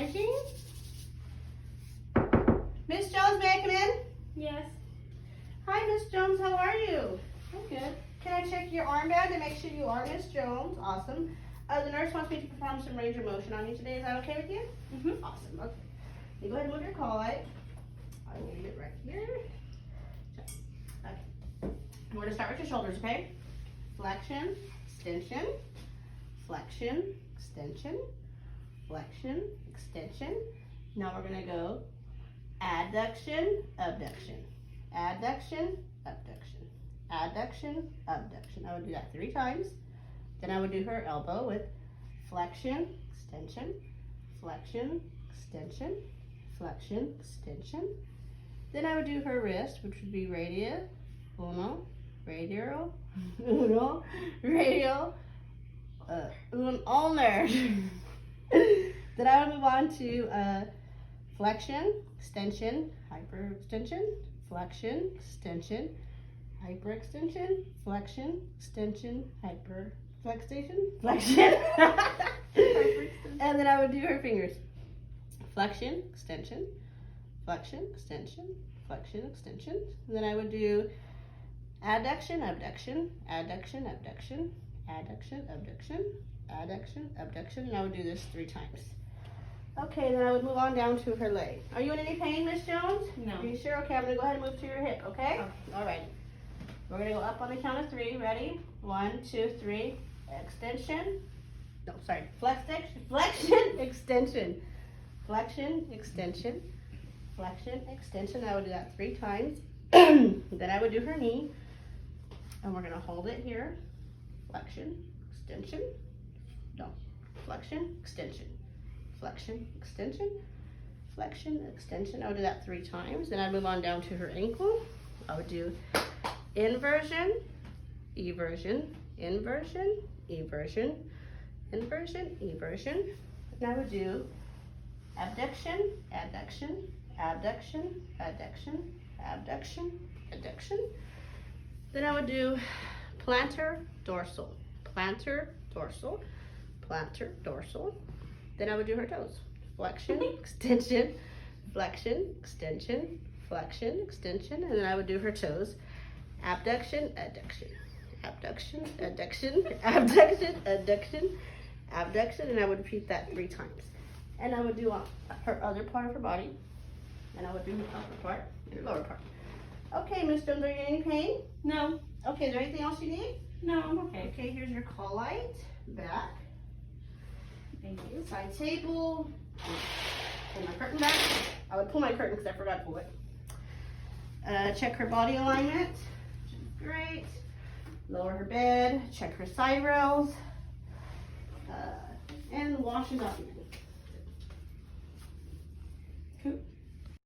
machine. Miss Jones, may I come in? Yes. Hi, Miss Jones. How are you? I'm good. Can I check your armband and make sure you are Miss Jones? Awesome. The nurse wants me to perform some range of motion on you today. Is that okay with you? Mm-hmm. Awesome. Okay. You go ahead and move your call light. I will leave it right here. Okay. We're going to start with your shoulders, okay? Flexion, extension, flexion, extension, flexion, extension. Now we're going to go adduction, abduction, adduction, abduction, adduction, abduction. I would do that 3 times. Then I would do her elbow with flexion, extension, flexion, extension, flexion, extension. Then I would do her wrist, which would be radial, uno, radial, uno, radial, un ulnar. Then I would move on to flexion, extension, hyperextension, flexion, extension, hyperextension, flexion, extension, hyperflexation, flexion. And then I would do her fingers. Flexion, extension, flexion, extension, flexion, extension. And then I would do adduction, abduction, adduction, abduction, adduction, abduction, adduction, abduction. And I would do this 3 times. Okay, then I would move on down to her leg. Are you in any pain, Miss Jones? No. Are you sure? Okay, I'm gonna go ahead and move to your hip, okay? Okay. All right. We're gonna go up on the count of 3. Ready? 1, 2, 3. Extension. No, sorry. Flexion, extension. Flexion, extension. Flexion, extension. I would do that 3 times. Then I would do her knee. And we're gonna hold it here. Flexion, extension. No. Flexion, extension. Flexion, extension, flexion, extension. I would do that 3 times. Then I'd move on down to her ankle. I would do inversion, eversion, inversion, eversion, inversion, eversion. And I would do abduction, adduction, abduction, adduction, abduction, adduction. Then I would do plantar, dorsal, plantar, dorsal, plantar, dorsal. Then I would do her toes. Flexion, extension, flexion, extension, flexion, extension, and then I would do her toes. Abduction, adduction, abduction, adduction, abduction, adduction, abduction, and I would repeat that 3 times. And I would do her other part of her body, and I would do her upper part and her lower part. Okay, Miss Jones, are you in any pain? No. Okay, is there anything else you need? No, I'm okay. Okay, here's your call light, back. Thank you. Side table. Pull my curtain back. I would pull my curtain because I forgot to pull it. Check her body alignment. Great. Lower her bed. Check her side rails. And wash and document. Cool.